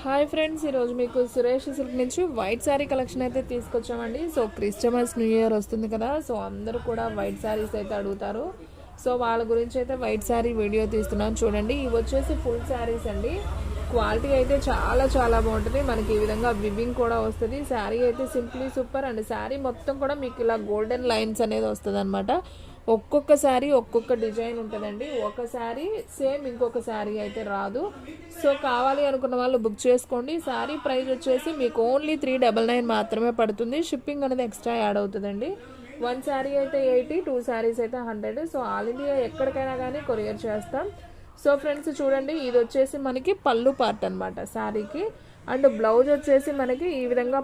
Hi friends, ఈరోజు మీకు Suresh silk నుంచి వైట్ శారీ కలెక్షన్ అయితే తీసుకొచ్చామండి. సో క్రిస్టమస్ న్యూ ఇయర్ వస్తుంది కదా, సో అందరూ కూడా వైట్ శారీస్ అయితే అడుగుతారు. సో వాళ్ళ గురించి అయితే వైట్ శారీ వీడియో తీస్తున్నాను చూడండి. ఇవి వచ్చేసి ఫుల్ శారీస్ అండి. క్వాలిటీ అయితే చాలా చాలా బాగుంటుంది. మనకి ఈ విధంగా వివింగ్ కూడా వస్తుంది. శారీ అయితే సింప్లీ సూపర్ అండ్ శారీ మొత్తం కూడా మీకు ఇలా గోల్డెన్ లైన్స్ అనేది వస్తుంది అనమాట. ఒక్కొక్క శారీ ఒక్కొక్క డిజైన్ ఉంటుందండి. ఒక శారీ సేమ్ ఇంకొక శారీ అయితే రాదు. సో కావాలి అనుకున్న వాళ్ళు బుక్ చేసుకోండి. శారీ ప్రైస్ వచ్చేసి మీకు ఓన్లీ 399 మాత్రమే పడుతుంది. షిప్పింగ్ అనేది ఎక్స్ట్రా యాడ్ అవుతుందండి. 1 శారీ అయితే 80, 2 శారీస్ అయితే 100. సో ఆల్ ఇండియా ఎక్కడికైనా కానీ కొరియర్ చేస్తాం. సో ఫ్రెండ్స్ చూడండి, ఇది వచ్చేసి మనకి పళ్ళు పార్ట్ అనమాట శారీకి. అండ్ బ్లౌజ్ వచ్చేసి మనకి ఈ విధంగా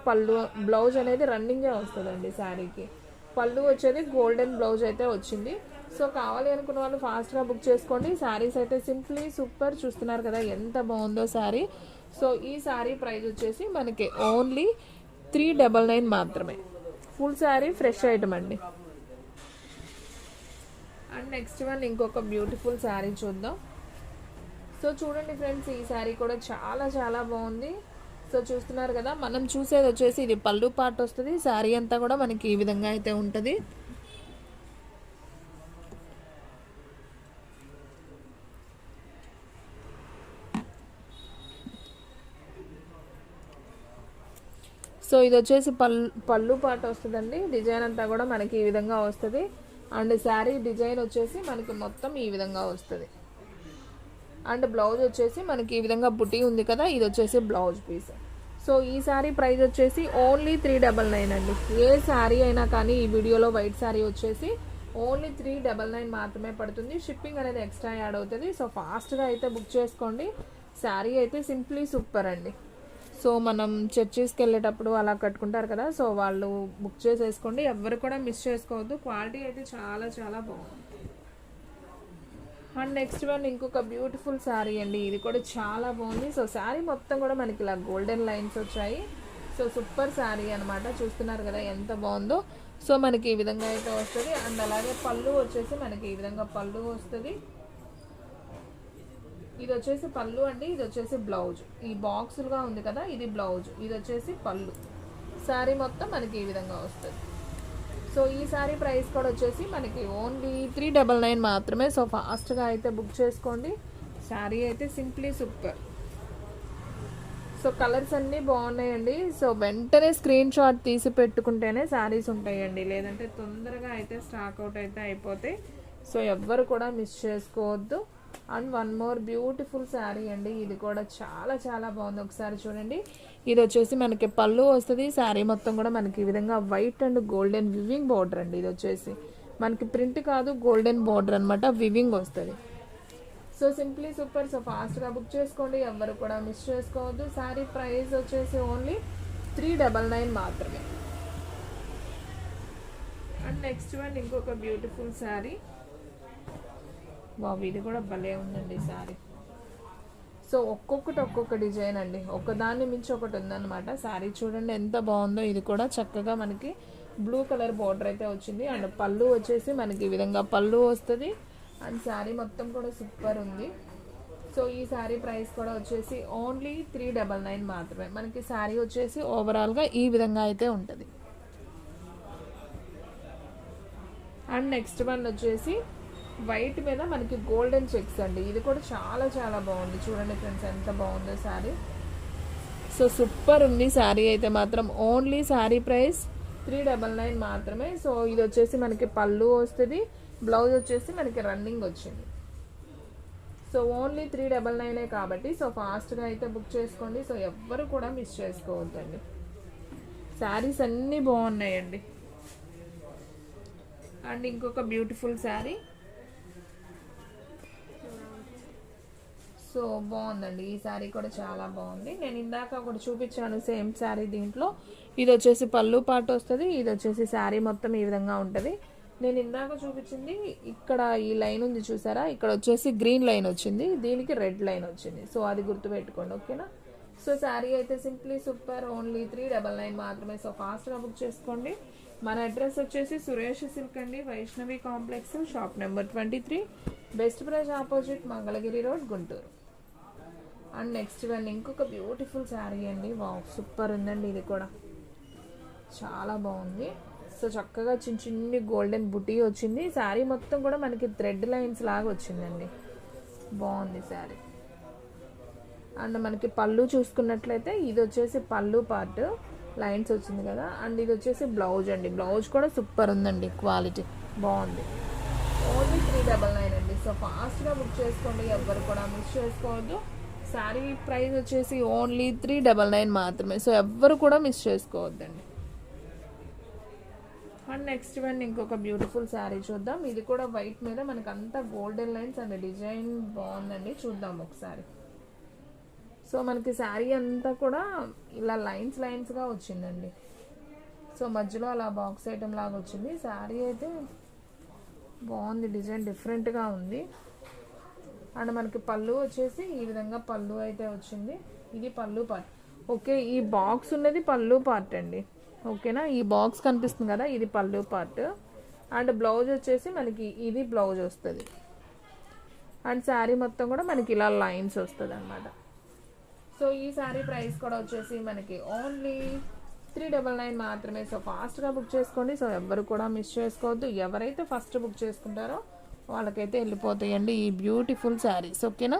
బ్లౌజ్ అనేది రన్నింగే వస్తుందండి. శారీకి పళ్ళు వచ్చేది గోల్డెన్ బ్లౌజ్ అయితే వచ్చింది. సో కావాలి అనుకున్న వాళ్ళు ఫాస్ట్గా బుక్ చేసుకోండి. శారీస్ అయితే సింప్లీ సూపర్. చూస్తున్నారు కదా ఎంత బాగుందో శారీ. సో ఈ శారీ ప్రైస్ వచ్చేసి మనకి ఓన్లీ 399 మాత్రమే. ఫుల్ శారీ ఫ్రెష్ ఐటమ్ అండి. అండ్ నెక్స్ట్ వన్ ఇంకొక బ్యూటిఫుల్ శారీ చూద్దాం. సో చూడండి ఫ్రెండ్స్, ఈ శారీ కూడా చాలా చాలా బాగుంది. సో చూస్తున్నారు కదా, మనం చూసేది వచ్చేసి ఇది పళ్ళు పార్ట్ వస్తుంది. శారీ అంతా కూడా మనకి ఈ విధంగా అయితే ఉంటుంది. సో ఇది వచ్చేసి పళ్ళు పార్ట్ వస్తుందండి. డిజైన్ అంతా కూడా మనకి ఈ విధంగా వస్తుంది. అండ్ శారీ డిజైన్ వచ్చేసి మనకి మొత్తం ఈ విధంగా వస్తుంది. అండ్ బ్లౌజ్ వచ్చేసి మనకి ఈ విధంగా బుటీ ఉంది కదా, ఇది వచ్చేసి బ్లౌజ్ పీస్. సో ఈ శారీ ప్రైస్ వచ్చేసి ఓన్లీ 399 అండి. ఏ శారీ అయినా కానీ ఈ వీడియోలో వైట్ శారీ వచ్చేసి ఓన్లీ 399 మాత్రమే పడుతుంది. షిప్పింగ్ అనేది ఎక్స్ట్రా యాడ్ అవుతుంది. సో ఫాస్ట్గా అయితే బుక్ చేసుకోండి. శారీ అయితే సింప్లీ సూపర్ అండి. సో మనం చర్చెస్కి వెళ్ళేటప్పుడు అలా కట్టుకుంటారు కదా, సో వాళ్ళు బుక్ చేసేసుకోండి. ఎవరు కూడా మిస్ చేసుకోవద్దు. క్వాలిటీ అయితే చాలా చాలా బాగుంది. అండ్ నెక్స్ట్ వన్ ఇంకొక బ్యూటిఫుల్ శారీ అండి. ఇది కూడా చాలా బాగుంది. సో శారీ మొత్తం కూడా మనకి ఇలా గోల్డెన్ లైన్స్ వచ్చాయి. సో సూపర్ శారీ అనమాట. చూస్తున్నారు కదా ఎంత బాగుందో. సో మనకి ఈ విధంగా అయితే వస్తుంది. అండ్ అలాగే పళ్ళు వచ్చేసి మనకి ఈ విధంగా పళ్ళు వస్తుంది. ఇది వచ్చేసి పళ్ళు అండి, ఇది వచ్చేసి బ్లౌజ్. ఈ బాక్సులుగా ఉంది కదా, ఇది బ్లౌజ్, ఇది వచ్చేసి పళ్ళు. శారీ మొత్తం మనకి ఈ విధంగా వస్తుంది. సో ఈ శారీ ప్రైస్ కూడా వచ్చేసి మనకి ఓన్లీ 399 మాత్రమే. సో ఫాస్ట్గా అయితే బుక్ చేసుకోండి. శారీ అయితే సింప్లీ సూపర్. సో కలర్స్ అన్నీ బాగున్నాయండి. సో వెంటనే స్క్రీన్ షాట్ తీసి పెట్టుకుంటేనే శారీస్ ఉంటాయండి, లేదంటే తొందరగా అయితే స్టాక్ అవుట్ అయితే అయిపోతాయి. సో ఎవ్వరు కూడా మిస్ చేసుకోవద్దు. And one more beautiful sari అండి. ఇది కూడా చాలా చాలా బాగుంది. ఒకసారి చూడండి. ఇది వచ్చేసి మనకి పళ్ళు వస్తుంది. శారీ మొత్తం కూడా మనకి ఈ విధంగా white and golden weaving border అండి. ఇది వచ్చేసి మనకి ప్రింట్ కాదు, గోల్డెన్ బార్డర్ అనమాట, వివింగ్ వస్తుంది. So simply super. సో ఫాస్ట్గా బుక్ చేసుకోండి. ఎవరు కూడా మిస్ చేసుకోవద్దు. శారీ ప్రైస్ వచ్చేసి ఓన్లీ 399 మాత్రమే. అండ్ నెక్స్ట్ వన్ ఇంకొక బ్యూటిఫుల్ శారీ. బాబు ఇది కూడా భలే ఉందండి శారీ. సో ఒక్కొక్కటి ఒక్కొక్క డిజైన్ అండి, ఒకదాన్ని మించి ఒకటి ఉందన్నమాట. శారీ చూడండి ఎంత బాగుందో. ఇది కూడా చక్కగా మనకి బ్లూ కలర్ బార్డర్ అయితే వచ్చింది. అండ్ పళ్ళు వచ్చేసి మనకి ఈ విధంగా పళ్ళు వస్తుంది. అండ్ శారీ మొత్తం కూడా సూపర్ ఉంది. సో ఈ శారీ ప్రైస్ కూడా వచ్చేసి ఓన్లీ 399 మాత్రమే. మనకి శారీ వచ్చేసి ఓవరాల్గా ఈ విధంగా అయితే ఉంటుంది. అండ్ నెక్స్ట్ వన్ వచ్చేసి వైట్ మీద మనకి గోల్డెన్ చెక్స్ అండి. ఇది కూడా చాలా చాలా బాగుంది. చూడండి ఫ్రెండ్స్ ఎంత బాగుందో శారీ. సో సూపర్ ఉంది శారీ అయితే మాత్రం. ఓన్లీ శారీ ప్రైస్ 399 మాత్రమే. సో ఇది వచ్చేసి మనకి పళ్ళు వస్తుంది. బ్లౌజ్ వచ్చేసి మనకి రన్నింగ్ వచ్చింది. సో ఓన్లీ 399 కాబట్టి సో ఫాస్ట్గా అయితే బుక్ చేసుకోండి. సో ఎవ్వరు కూడా మిస్ చేసుకోవద్దండి. శారీస్ అన్నీ బాగున్నాయండి. అండ్ ఇంకొక బ్యూటిఫుల్ శారీ. సో బాగుందండి. ఈ శారీ కూడా చాలా బాగుంది. నేను ఇందాక ఒకటి చూపించాను సేమ్ శారీ. దీంట్లో ఇది వచ్చేసి పళ్ళు పార్ట్ వస్తుంది. ఇది వచ్చేసి శారీ మొత్తం ఈ విధంగా ఉంటుంది. నేను ఇందాక చూపించింది ఇక్కడ ఈ లైన్ ఉంది చూసారా, ఇక్కడ వచ్చేసి గ్రీన్ లైన్ వచ్చింది, దీనికి రెడ్ లైన్ వచ్చింది. సో అది గుర్తుపెట్టుకోండి, ఓకేనా. సో శారీ అయితే సింప్లీ సూపర్. ఓన్లీ 399 మాత్రమే. సో ఫాస్ట్గా బుక్ చేసుకోండి. మన అడ్రస్ వచ్చేసి సురేష్ సిల్క్ అండి, Vaishnavi complex, shop number 23, best praise opposite, Mangalagiri road, Guntur. And next one ఇంకొక బ్యూటిఫుల్ శారీ అండి. వావ్ సూపర్ ఉందండి, ఇది కూడా చాలా బాగుంది. సో చక్కగా చిన్న చిన్ని గోల్డెన్ బుటీ వచ్చింది. శారీ మొత్తం కూడా మనకి థ్రెడ్ లైన్స్ లాగా వచ్చిందండి, బాగుంది శారీ. అండ్ మనకి పళ్ళు చూసుకున్నట్లయితే ఇది వచ్చేసి పళ్ళు పార్ట్ లైన్స్ వచ్చింది కదా. అండ్ ఇది వచ్చేసి బ్లౌజ్ అండి. బ్లౌజ్ కూడా సూపర్ ఉందండి, క్వాలిటీ బాగుంది. ఓన్లీ 399 అండి. సో ఫాస్ట్గా బుక్ చేసుకోండి, ఎవ్వరు కూడా మిస్ చేసుకోవద్దు. శారీ ప్రైస్ వచ్చేసి ఓన్లీ 399 మాత్రమే. సో ఎవ్వరు కూడా మిస్ చేసుకోవద్దండి. అండ్ నెక్స్ట్ వన్ ఇంకొక బ్యూటిఫుల్ శారీ చూద్దాం. ఇది కూడా వైట్ మీద మనకు అంతా గోల్డెన్ లైన్స్ అండ్ డిజైన్ బాగుందండి, చూద్దాం ఒకసారి. సో మనకి శారీ అంతా కూడా ఇలా లైన్స్గా వచ్చిందండి. సో మధ్యలో అలా బాక్స్ ఐటమ్ లాగా వచ్చింది. శారీ అయితే బాగుంది, డిజైన్ డిఫరెంట్గా ఉంది. అండ్ మనకి పళ్ళు వచ్చేసి ఈ విధంగా పళ్ళు అయితే వచ్చింది. ఇది పళ్ళు పార్ట్. ఓకే, ఈ బాక్స్ ఉన్నది పళ్ళు పార్ట్ అండి, ఓకేనా. ఈ బాక్స్ కనిపిస్తుంది కదా, ఇది పళ్ళు పార్ట్. అండ్ బ్లౌజ్ వచ్చేసి మనకి ఇది బ్లౌజ్ వస్తుంది. అండ్ శారీ మొత్తం కూడా మనకి ఇలా లైన్స్ వస్తుంది అనమాట. సో ఈ శారీ ప్రైస్ కూడా వచ్చేసి మనకి ఓన్లీ 399 మాత్రమే. సో ఫాస్ట్గా బుక్ చేసుకోండి. సో ఎవ్వరు కూడా మిస్ చేసుకోవద్దు. ఎవరైతే ఫస్ట్ బుక్ చేసుకుంటారో వాళ్ళకైతే వెళ్ళిపోతాయండి ఈ బ్యూటిఫుల్ శారీస్, ఓకేనా.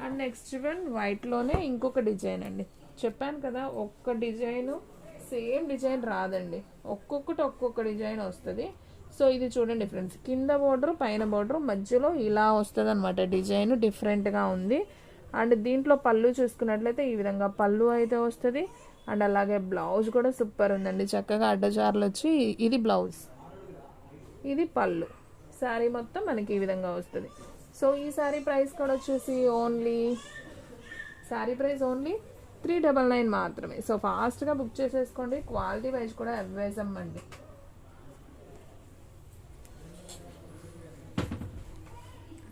అండ్ నెక్స్ట్ వన్ వైట్లోనే ఇంకొక డిజైన్ అండి. చెప్పాను కదా, ఒక్క డిజైన్ సేమ్ డిజైన్ రాదండి, ఒక్కొక్క డిజైన్ వస్తుంది. సో ఇది చూడండి ఫ్రెండ్స్, కింద బోర్డర్ పైన బోర్డర్ మధ్యలో ఇలా వస్తుంది అనమాట. డిజైన్ డిఫరెంట్గా ఉంది. అండ్ దీంట్లో పళ్ళు చూసుకున్నట్లయితే ఈ విధంగా పళ్ళు అయితే వస్తుంది. అండ్ అలాగే బ్లౌజ్ కూడా సూపర్ ఉందండి, చక్కగా అడ్డజార్లు వచ్చి ఇది బ్లౌజ్, ఇది పళ్ళు. శారీ మొత్తం మనకి ఈ విధంగా వస్తుంది. సో ఈ శారీ ప్రైస్ కూడా వచ్చేసి ఓన్లీ 399 మాత్రమే. సో ఫాస్ట్గా బుక్ చేసేసుకోండి. క్వాలిటీ వైజ్ కూడా అవేజం అండి.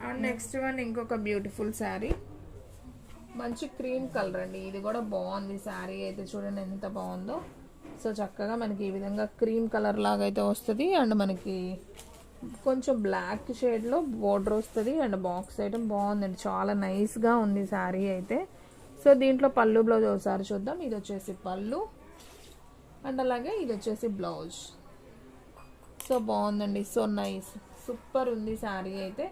అండ్ నెక్స్ట్ వన్ ఇంకొక బ్యూటిఫుల్ శారీ, మంచి క్రీమ్ కలర్ అండి. ఇది కూడా బాగుంది శారీ అయితే, చూడండి ఎంత బాగుందో. సో చక్కగా మనకి ఈ విధంగా క్రీమ్ కలర్ లాగా అయితే వస్తుంది. అండ్ మనకి కొంచెం బ్లాక్ షేడ్లో బోర్డర్ వస్తుంది. అండ్ బాక్స్ ఐటమ్ బాగుందండి, చాలా నైస్గా ఉంది శారీ అయితే. సో దీంట్లో పళ్ళు బ్లౌజ్ ఒకసారి చూద్దాం. ఇది వచ్చేసి పళ్ళు అండ్ అలాగే ఇది వచ్చేసి బ్లౌజ్. సో బాగుందండి, సో నైస్, సూపర్ ఉంది శారీ అయితే.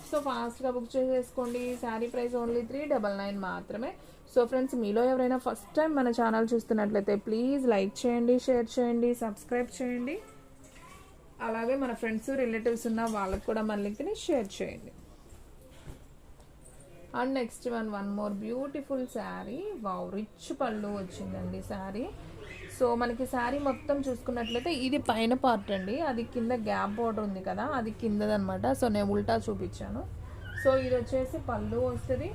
సో ఫాస్ట్గా బుక్ చేసేసుకోండి. శారీ ప్రైస్ ఓన్లీ 399 మాత్రమే. సో ఫ్రెండ్స్, మీలో ఎవరైనా ఫస్ట్ టైం మన ఛానల్ చూస్తున్నట్లయితే ప్లీజ్ లైక్ చేయండి, షేర్ చేయండి, సబ్స్క్రైబ్ చేయండి. అలాగే మన ఫ్రెండ్స్ రిలేటివ్స్ ఉన్న వాళ్ళకి కూడా మన లింక్ని షేర్ చేయండి. And next one more beautiful sari. Wow, rich పళ్ళు వచ్చిందండి శారీ. సో మనకి శారీ మొత్తం చూసుకున్నట్లయితే ఇది పైన పార్ట్ అండి, అది కింద గ్యాప్ బోర్డర్ ఉంది కదా, అది కిందదనమాట. సో నేను ఉల్టా చూపించాను. సో ఇది వచ్చేసి పళ్ళు వస్తుంది.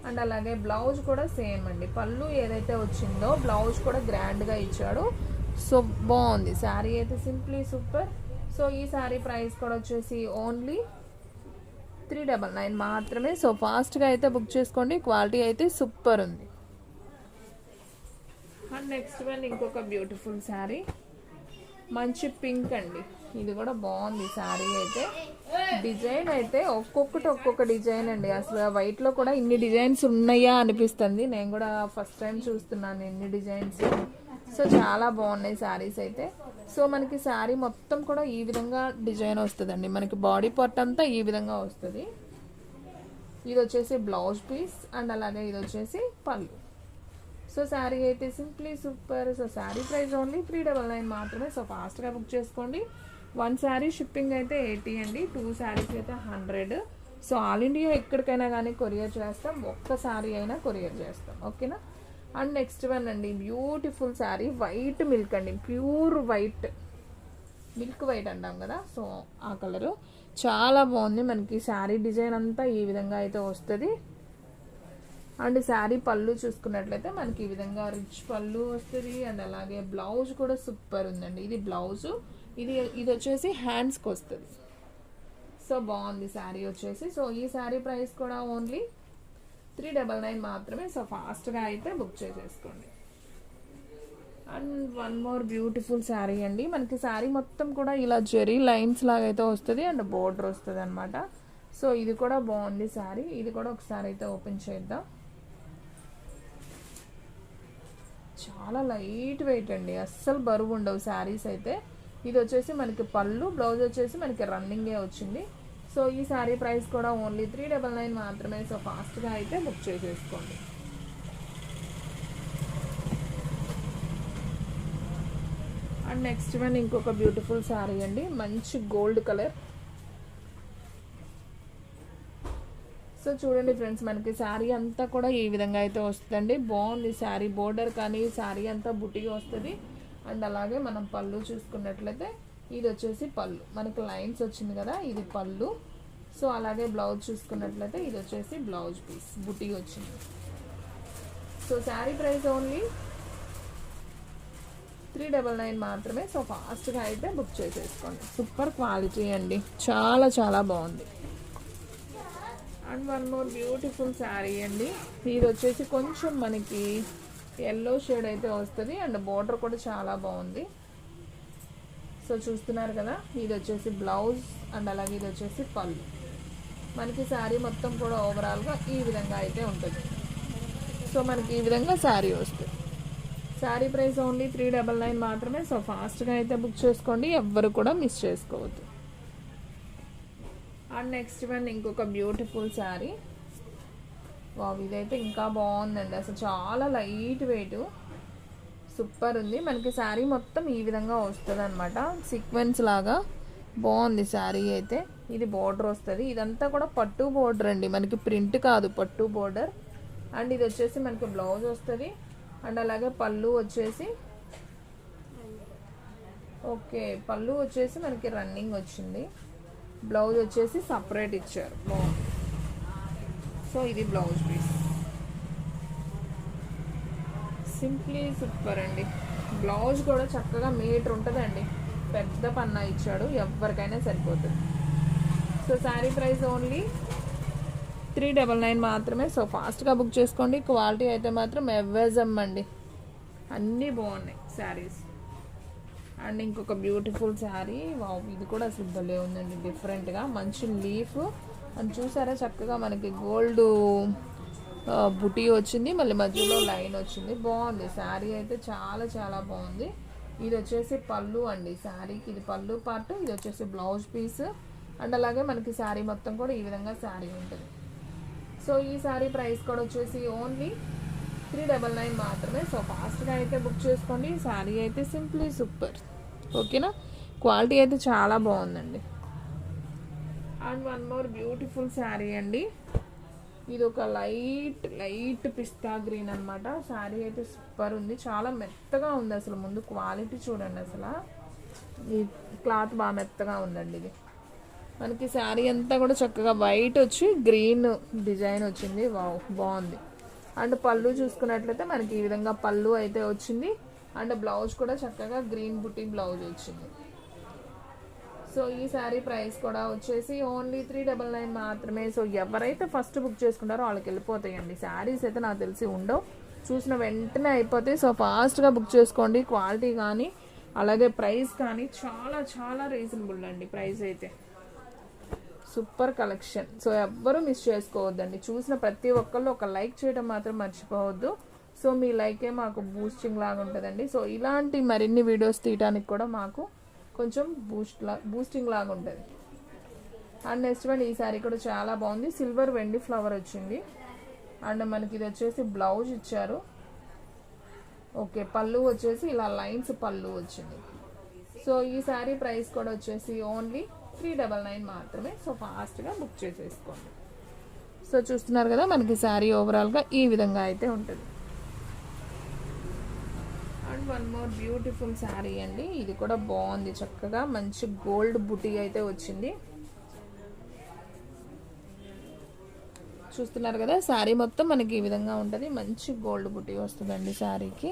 అండ్ అలాగే బ్లౌజ్ కూడా సేమ్ అండి, పళ్ళు ఏదైతే వచ్చిందో బ్లౌజ్ కూడా గ్రాండ్గా ఇచ్చాడు. సో బాగుంది శారీ అయితే, సింప్లీ సూపర్. సో ఈ శారీ ప్రైస్ కూడా వచ్చేసి ఓన్లీ 399 మాత్రమే. సో ఫాస్ట్గా అయితే బుక్ చేసుకోండి, క్వాలిటీ అయితే సూపర్ ఉంది. అండ్ నెక్స్ట్ వన్ ఇంకొక బ్యూటిఫుల్ శారీ, మంచి పింక్ అండి. ఇది కూడా బాగుంది శారీ అయితే. డిజైన్ అయితే ఒక్కొక్క డిజైన్ అండి. అసలు వైట్లో కూడా ఇన్ని డిజైన్స్ ఉన్నాయా అనిపిస్తుంది. నేను కూడా ఫస్ట్ టైం చూస్తున్నాను ఇన్ని డిజైన్స్. సో చాలా బాగున్నాయి శారీస్ అయితే. సో మనకి శారీ మొత్తం కూడా ఈ విధంగా డిజైన్ వస్తుందండి. మనకి బాడీ పార్ట్ అంతా ఈ విధంగా వస్తుంది. ఇది వచ్చేసి బ్లౌజ్ పీస్ అండ్ అలాగే ఇది వచ్చేసి పళ్ళు. సో శారీ అయితే simply super. So sari price only 399 మాత్రమే. సో ఫాస్ట్గా బుక్ చేసుకోండి. 1 శారీ షిప్పింగ్ అయితే 80 అండి, 2 శారీస్ అయితే 100. సో ఆల్ ఇండియా ఎక్కడికైనా కానీ కొరియర్ చేస్తాం, ఒక్క శారీ అయినా కొరియర్ చేస్తాం, ఓకేనా. అండ్ నెక్స్ట్ వన్ అండి, బ్యూటిఫుల్ శారీ, వైట్ మిల్క్ అండి, ప్యూర్ వైట్, మిల్క్ వైట్ అంటాం కదా, సో ఆ కలరు చాలా బాగుంది. మనకి శారీ డిజైన్ అంతా ఈ విధంగా అయితే వస్తుంది. అండ్ శారీ పళ్ళు చూసుకున్నట్లయితే మనకి ఈ విధంగా రిచ్ పళ్ళు వస్తుంది. అండ్ అలాగే బ్లౌజ్ కూడా సూపర్ ఉందండి. ఇది బ్లౌజు, ఇది వచ్చేసి హ్యాండ్స్కి వస్తుంది. సో బాగుంది శారీ వచ్చేసి. సో ఈ శారీ ప్రైస్ కూడా ఓన్లీ 399 మాత్రమే. సో ఫాస్ట్గా అయితే బుక్ చేసేసుకోండి. And one more beautiful sari అండి. మనకి శారీ మొత్తం కూడా ఇలా జెరీ లైన్స్ లాగా అయితే వస్తుంది. అండ్ బోర్డర్ వస్తుంది అనమాట. సో ఇది కూడా బాగుంది శారీ, ఇది కూడా ఒకసారి అయితే ఓపెన్ చేద్దాం. చాలా లైట్ వెయిట్ అండి, అస్సలు బరువు ఉండవు శారీస్ అయితే. ఇది వచ్చేసి మనకి పళ్ళు, బ్లౌజ్ వచ్చేసి మనకి రన్నింగే వచ్చింది. సో ఈ శారీ ప్రైస్ కూడా ఓన్లీ 399 మాత్రమే. సో ఫాస్ట్గా అయితే బుక్ చేసేసుకోండి. అండ్ నెక్స్ట్ వన్ ఇంకొక బ్యూటిఫుల్ శారీ అండి, మంచి గోల్డ్ కలర్. సో చూడండి ఫ్రెండ్స్, మనకి శారీ అంతా కూడా ఈ విధంగా అయితే వస్తుందండి. బాగుంది శారీ, బోర్డర్ కానీ శారీ అంతా బుట్టిగా వస్తుంది. అండ్ అలాగే మనం పళ్ళు చూసుకున్నట్లయితే ఇది వచ్చేసి పళ్ళు, మనకి లైన్స్ వచ్చింది కదా, ఇది పళ్ళు. సో అలాగే బ్లౌజ్ చూసుకున్నట్లయితే ఇది వచ్చేసి బ్లౌజ్ పీస్ బుట్టి వచ్చింది. సో శారీ ప్రైస్ ఓన్లీ 399 మాత్రమే. సో ఫాస్ట్గా అయితే బుక్ చేసేసుకోండి. సూపర్ క్వాలిటీ అండి, చాలా చాలా బాగుంది. And one more beautiful sari అండి, ఇది వచ్చేసి కొంచెం మనకి ఎల్లో షేడ్ అయితే వస్తుంది. అండ్ బోర్డర్ కూడా చాలా బాగుంది. సో చూస్తున్నారు కదా, ఇది వచ్చేసి బ్లౌజ్ అండ్ అలాగే ఇది వచ్చేసి పళ్ళు. మనకి శారీ మొత్తం కూడా ఓవరాల్గా ఈ విధంగా అయితే ఉంటుంది. సో మనకి ఈ విధంగా శారీ వస్తుంది. శారీ ప్రైస్ ఓన్లీ 399 మాత్రమే. సో ఫాస్ట్గా అయితే బుక్ చేసుకోండి, ఎవ్వరు కూడా మిస్ చేసుకోవద్దు. అండ్ నెక్స్ట్ వన్ ఇంకొక బ్యూటిఫుల్ శారీ. వావ్, ఇదైతే ఇంకా బాగుందండి, అసలు చాలా లైట్ వెయిట్, సూపర్ ఉంది. మనకి శారీ మొత్తం ఈ విధంగా వస్తుంది అనమాట, సీక్వెన్స్ లాగా బాగుంది శారీ అయితే. ఇది బోర్డర్ వస్తుంది, ఇదంతా కూడా పట్టు బోర్డర్ అండి, మనకి ప్రింట్ కాదు, పట్టు బోర్డర్. అండ్ ఇది వచ్చేసి మనకి బ్లౌజ్ వస్తుంది. అండ్ అలాగే పళ్ళు వచ్చేసి ఓకే, పళ్ళు వచ్చేసి మనకి రన్నింగ్ వచ్చింది. బ్లౌజ్ వచ్చేసి సపరేట్ ఇచ్చారు, బాగుంది. సో ఇది బ్లౌజ్ పీస్, సింప్లీ సూపర్ అండి. బ్లౌజ్ కూడా చక్కగా మీటర్ ఉంటుందండి, పెద్ద పన్నా ఇచ్చాడు, ఎవరికైనా సరిపోతుంది. సో శారీ ప్రైస్ ఓన్లీ 399 మాత్రమే. సో ఫాస్ట్గా బుక్ చేసుకోండి. క్వాలిటీ అయితే మాత్రం ఎవ్వేజమ్ అండి, అన్నీ బాగున్నాయి శారీస్. అండ్ ఇంకొక బ్యూటిఫుల్ శారీ, వావ్, ఇది కూడా అసలు భలే ఉందండి, డిఫరెంట్గా మంచి లీఫ్. అని చూసారా, చక్కగా మనకి గోల్డ్ బుటీ వచ్చింది, మళ్ళీ మధ్యలో లైన్ వచ్చింది, బాగుంది శారీ అయితే, చాలా చాలా బాగుంది. ఇది వచ్చేసి పళ్ళు అండి శారీకి, ఇది పళ్ళు పార్ట్, ఇది వచ్చేసి బ్లౌజ్ పీస్. అండ్ అలాగే మనకి శారీ మొత్తం కూడా ఈ విధంగా శారీ ఉంటుంది. సో ఈ శారీ ప్రైస్ కూడా వచ్చేసి ఓన్లీ 399 మాత్రమే. సో ఫాస్ట్గా అయితే బుక్ చేసుకోండి. శారీ అయితే సింప్లీ సూపర్, ఓకేనా. క్వాలిటీ అయితే చాలా బాగుందండి. And one more beautiful sari అండి, ఇది ఒక లైట్ పిస్తా గ్రీన్ అనమాట. శారీ అయితే సూపర్ ఉంది, చాలా మెత్తగా ఉంది. అసలు ముందు క్వాలిటీ చూడండి, అసలు ఈ క్లాత్ బాగా మెత్తగా ఉందండి. ఇది మనకి శారీ అంతా కూడా చక్కగా వైట్ వచ్చి గ్రీన్ డిజైన్ వచ్చింది, వావ్, బాగుంది. అండ్ పళ్ళు చూసుకున్నట్లయితే మనకి ఈ విధంగా పళ్ళు అయితే వచ్చింది. అండ్ బ్లౌజ్ కూడా చక్కగా గ్రీన్ బుటీ బ్లౌజ్ వచ్చింది. సో ఈ శారీ ప్రైస్ కూడా వచ్చేసి ఓన్లీ 399 మాత్రమే. సో ఎవరైతే ఫస్ట్ బుక్ చేసుకుంటారో వాళ్ళకి వెళ్ళిపోతాయండి. శారీస్ అయితే నాకు తెలిసి ఉండవు, చూసిన వెంటనే అయిపోతాయి. సో ఫాస్ట్గా బుక్ చేసుకోండి. క్వాలిటీ కానీ అలాగే ప్రైస్ కానీ చాలా చాలా రీజనబుల్ అండి, ప్రైస్ అయితే సూపర్ కలెక్షన్. సో ఎవ్వరూ మిస్ చేసుకోవద్దండి. చూసిన ప్రతి ఒక్కళ్ళు ఒక లైక్ చేయడం మాత్రం మర్చిపోవద్దు. సో మీ లైకే మాకు బూస్టింగ్ లాగా ఉంటుందండి. సో ఇలాంటి మరిన్ని వీడియోస్ తీయడానికి కూడా మాకు కొంచెం బూస్టింగ్ లాగా ఉంటుంది. అండ్ నెక్స్ట్ వన్ ఈ శారీ కూడా చాలా బాగుంది, సిల్వర్ వెండి ఫ్లవర్ వచ్చింది. అండ్ మనకి ఇది వచ్చేసి బ్లౌజ్ ఇచ్చారు, ఓకే. పళ్ళు వచ్చేసి ఇలా లైన్స్ పళ్ళు వచ్చింది. సో ఈ శారీ ప్రైస్ కూడా వచ్చేసి ఓన్లీ 399 మాత్రమే. సో ఫాస్ట్గా బుక్ చేసేసుకోండి. సో చూస్తున్నారు కదా, మనకి శారీ ఓవరాల్గా ఈ విధంగా అయితే ఉంటుంది. And one more beautiful sari అండి, ఇది కూడా బాగుంది, చక్కగా మంచి గోల్డ్ బుటీ అయితే వచ్చింది. చూస్తున్నారు కదా, శారీ మొత్తం మనకి ఈ విధంగా ఉంటుంది, మంచి గోల్డ్ బుటీ వస్తుందండి శారీకి.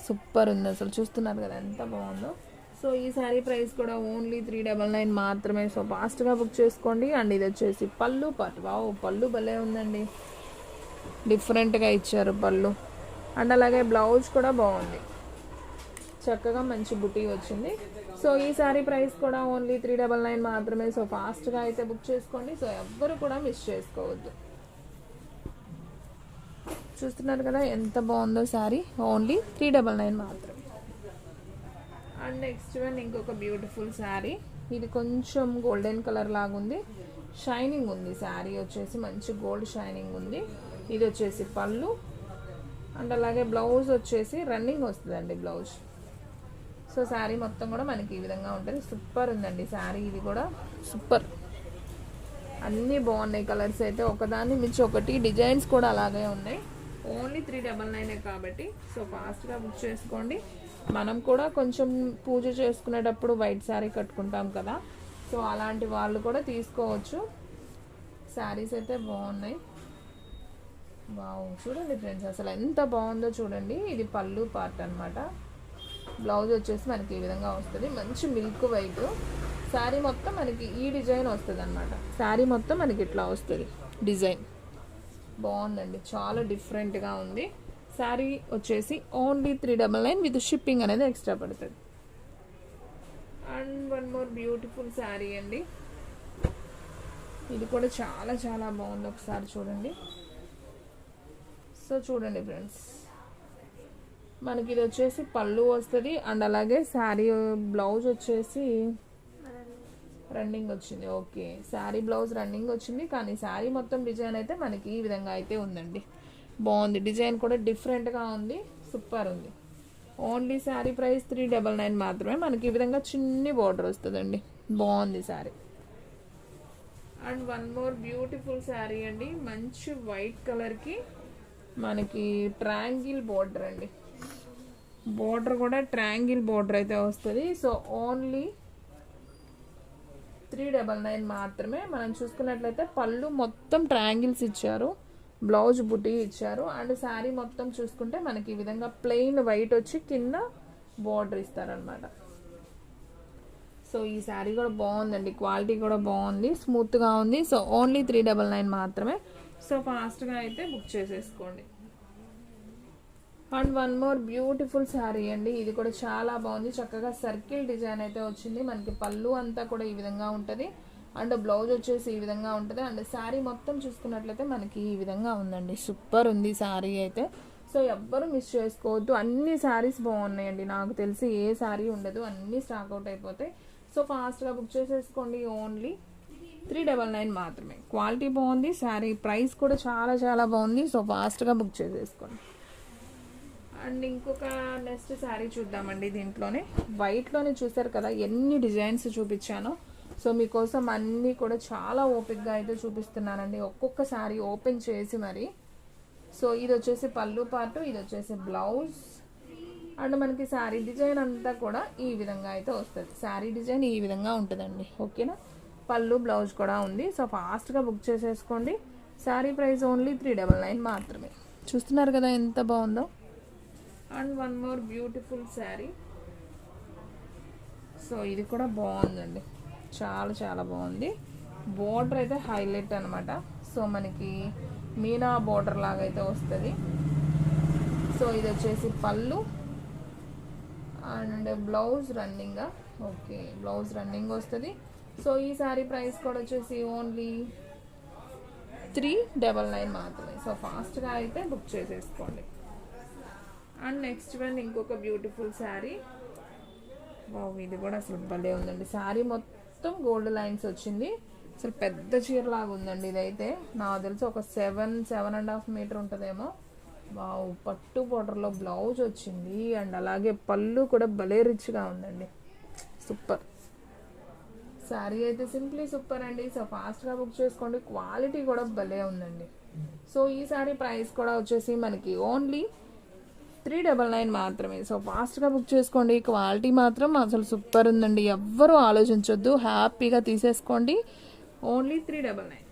సూపర్ ఉంది అసలు, చూస్తున్నారు కదా ఎంత బాగుందో. సో ఈ శారీ ప్రైస్ కూడా ఓన్లీ 399 మాత్రమే. సో ఫాస్ట్గా బుక్ చేసుకోండి. అండ్ ఇది వచ్చేసి పళ్ళు పార్ట్, వావ్, పళ్ళు భలే ఉందండి, డిఫరెంట్గా ఇచ్చారు పళ్ళు. అండ్ అలాగే బ్లౌజ్ కూడా బాగుంది, చక్కగా మంచి బుటీ వచ్చింది. సో ఈ శారీ ప్రైస్ కూడా ఓన్లీ 399 మాత్రమే. సో ఫాస్ట్గా అయితే బుక్ చేసుకోండి. సో ఎవ్వరు కూడా మిస్ చేసుకోవద్దు. చూస్తున్నారు కదా ఎంత బాగుందో శారీ, ఓన్లీ 399 మాత్రమే. అండ్ నెక్స్ట్ వన్ ఇంకొక బ్యూటిఫుల్ శారీ. ఇది కొంచెం గోల్డెన్ కలర్ లాగా ఉంది, షైనింగ్ ఉంది. శారీ వచ్చేసి మంచి గోల్డ్ షైనింగ్ ఉంది. ఇది వచ్చేసి పళ్ళు అండ్ అలాగే బ్లౌజ్ వచ్చేసి రన్నింగ్ వస్తుందండి బ్లౌజ్. సో శారీ మొత్తం కూడా మనకి ఈ విధంగా ఉంటుంది. సూపర్ ఉందండి శారీ, ఇది కూడా సూపర్. అన్నీ బాగున్నాయి కలర్స్ అయితే, ఒకదాన్ని మించి ఒకటి. డిజైన్స్ కూడా అలాగే ఉన్నాయి. ఓన్లీ 399 కాబట్టి సో ఫాస్ట్గా బుక్ చేసుకోండి. మనం కూడా కొంచెం పూజ చేసుకునేటప్పుడు వైట్ శారీ కట్టుకుంటాం కదా, సో అలాంటి వాళ్ళు కూడా తీసుకోవచ్చు. శారీస్ అయితే బాగున్నాయి. వావ్, చూడండి ఫ్రెండ్స్ అసలు ఎంత బాగుందో చూడండి. ఇది పళ్ళు పార్ట్ అనమాట. బ్లౌజ్ వచ్చేసి మనకి ఈ విధంగా వస్తుంది, మంచి మిల్క్ వైట్. శారీ మొత్తం మనకి ఈ డిజైన్ వస్తుంది అనమాట. శారీ మొత్తం మనకి ఇట్లా వస్తుంది డిజైన్. బాగుందండి, చాలా డిఫరెంట్గా ఉంది. శారీ వచ్చేసి ఓన్లీ 399 విత్ షిప్పింగ్ అనేది ఎక్స్ట్రా పడుతుంది. And one more beautiful sari అండి. ఇది కూడా చాలా చాలా బాగుంది, ఒకసారి చూడండి. సో చూడండి ఫ్రెండ్స్, మనకి ఇది వచ్చేసి పళ్ళు వస్తుంది అండ్ అలాగే శారీ బ్లౌజ్ వచ్చేసి రన్నింగ్ వచ్చింది. ఓకే, శారీ బ్లౌజ్ రన్నింగ్ వచ్చింది, కానీ శారీ మొత్తం డిజైన్ అయితే మనకి ఈ విధంగా అయితే ఉందండి. బాగుంది, డిజైన్ కూడా డిఫరెంట్గా ఉంది, సూపర్ ఉంది. ఓన్లీ శారీ ప్రైస్ 399 మాత్రమే. మనకి ఈ విధంగా చిన్ని బార్డర్ వస్తుందండి. బాగుంది sari. And one more beautiful sari అండి. మంచి వైట్ కలర్కి మనకి ట్రయాంగిల్ బార్డర్ అండి. బార్డర్ కూడా ట్రయాంగిల్ బార్డర్ అయితే వస్తుంది. సో ఓన్లీ 399 మాత్రమే. మనం చూసుకున్నట్లయితే పళ్ళు మొత్తం ట్రయాంగిల్స్ ఇచ్చారు, బ్లౌజ్ బుటీ ఇచ్చారు. అండ్ శారీ మొత్తం చూసుకుంటే మనకి ఈ విధంగా ప్లెయిన్ వైట్ వచ్చి కింద బార్డర్ ఇస్తారనమాట. సో ఈ శారీ కూడా బాగుందండి, క్వాలిటీ కూడా బాగుంది, స్మూత్గా ఉంది. సో ఓన్లీ 399 మాత్రమే. సో ఫాస్ట్గా అయితే బుక్ చేసేసుకోండి. And one more beautiful sari అండి. ఇది కూడా చాలా బాగుంది, చక్కగా సర్కిల్ డిజైన్ అయితే వచ్చింది. మనకి పళ్ళు అంతా కూడా ఈ విధంగా ఉంటుంది అండ్ బ్లౌజ్ వచ్చేసి ఈ విధంగా ఉంటుంది. అండ్ శారీ మొత్తం చూసుకున్నట్లయితే మనకి ఈ విధంగా ఉందండి. సూపర్ ఉంది శారీ అయితే. సో ఎవ్వరు మిస్ చేసుకోవద్దు. అన్ని శారీస్ బాగున్నాయండి, నాకు తెలిసి ఏ శారీ ఉండదు, అన్నీ స్టాక్ అవుట్ అయిపోతాయి. సో ఫాస్ట్గా బుక్ చేసేసుకోండి. ఓన్లీ 399 మాత్రమే. క్వాలిటీ బాగుంది, శారీ ప్రైస్ కూడా చాలా చాలా బాగుంది. సో ఫాస్ట్గా బుక్ చేసేసుకోండి. అండ్ ఇంకొక నెక్స్ట్ శారీ చూద్దామండి. దీంట్లోనే వైట్లోనే చూసారు కదా ఎన్ని డిజైన్స్ చూపించానో. సో మీకోసం అన్నీ కూడా చాలా ఓపిక్గా అయితే చూపిస్తున్నానండి, ఒక్కొక్క శారీ ఓపెన్ చేసి మరి. సో ఇది వచ్చేసి పళ్ళు పార్ట్, ఇది వచ్చేసి బ్లౌజ్ అండ్ మనకి శారీ డిజైన్ అంతా కూడా ఈ విధంగా అయితే వస్తుంది. శారీ డిజైన్ ఈ విధంగా ఉంటుందండి. ఓకేనా, పళ్ళు బ్లౌజ్ కూడా ఉంది. సో ఫాస్ట్గా బుక్ చేసేసుకోండి. శారీ ప్రైస్ ఓన్లీ 399 మాత్రమే. చూస్తున్నారు కదా ఎంత బాగుందో. And one more beautiful sari. So ఇది కూడా బాగుందండి, చాలా చాలా బాగుంది. బోర్డర్ అయితే హైలైట్ అనమాట. సో మనకి మీనా బోర్డర్ లాగా అయితే వస్తుంది. సో ఇది వచ్చేసి పళ్ళు and blouse running. Okay, blouse running వస్తుంది. సో ఈ శారీ ప్రైస్ కూడా వచ్చేసి ఓన్లీ 399 మాత్రమే. సో ఫాస్ట్గా అయితే బుక్ చేసేసుకోండి. అండ్ నెక్స్ట్ వన్ ఇంకొక బ్యూటిఫుల్ శారీ. బాగు, ఇది కూడా అసలు భలే ఉందండి. శారీ మొత్తం గోల్డ్ లైన్స్ వచ్చింది. అసలు పెద్ద చీరలాగా ఉందండి ఇదైతే. నాకు తెలిసి ఒక 7.5 మీటర్ ఉంటుందేమో. బాగు, పట్టు బోర్డర్లో బ్లౌజ్ వచ్చింది అండ్ అలాగే పళ్ళు కూడా భలే రిచ్గా ఉందండి. సూపర్ శారీ అయితే, సింప్లీ సూపర్ అండి. సో ఫాస్ట్గా బుక్ చేసుకోండి, క్వాలిటీ కూడా భలే ఉందండి. సో ఈ శారీ ప్రైస్ కూడా వచ్చేసి మనకి ఓన్లీ 399 మాత్రమే. సో ఫాస్ట్గా బుక్ చేసుకోండి, క్వాలిటీ మాత్రం అసలు సూపర్ ఉందండి. ఎవ్వరూ ఆలోచించొద్దు, హ్యాపీగా తీసేసుకోండి. ఓన్లీ 399.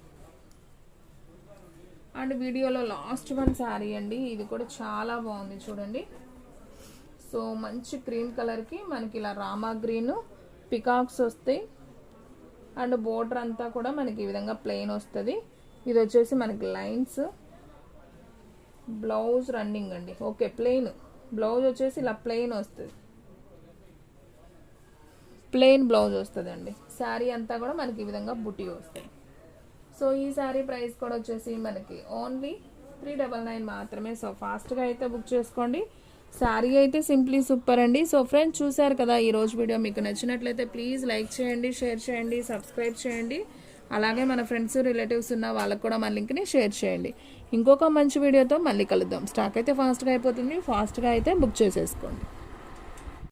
అండ్ వీడియోలో లాస్ట్ వన్ శారీ అండి. ఇది కూడా చాలా బాగుంది చూడండి. సో మంచి క్రీమ్ కలర్కి మనకి ఇలా రామా గ్రీన్ పికాక్స్ వస్తాయి అండ్ బోర్డర్ అంతా కూడా మనకి ఈ విధంగా ప్లెయిన్ వస్తుంది. ఇది వచ్చేసి మనకి లైన్స్. బ్లౌజ్ రన్నింగ్ అండి. ఓకే, ప్లెయిన్ బ్లౌజ్ వచ్చేసి ఇలా ప్లెయిన్ వస్తుంది. ప్లెయిన్ బ్లౌజ్ వస్తుందండి. శారీ అంతా కూడా మనకి ఈ విధంగా బుటీ వస్తుంది. సో ఈ శారీ ప్రైస్ కూడా వచ్చేసి మనకి ఓన్లీ 399 మాత్రమే. సో ఫాస్ట్గా అయితే బుక్ చేసుకోండి. శారీ అయితే సింప్లీ సూపర్ అండి. సో ఫ్రెండ్స్ చూసారు కదా ఈరోజు వీడియో. మీకు నచ్చినట్లయితే ప్లీజ్ లైక్ చేయండి, షేర్ చేయండి, సబ్స్క్రైబ్ చేయండి. అలాగే మన ఫ్రెండ్స్ రిలేటివ్స్ ఉన్న వాళ్ళకు కూడా మన లింక్ని షేర్ చేయండి. ఇంకొక మంచి వీడియోతో మళ్ళీ కలుద్దాం. స్టాక్ అయితే ఫాస్ట్గా అయిపోతుంది. ఫాస్ట్గా అయితే బుక్ చేసేసుకోండి.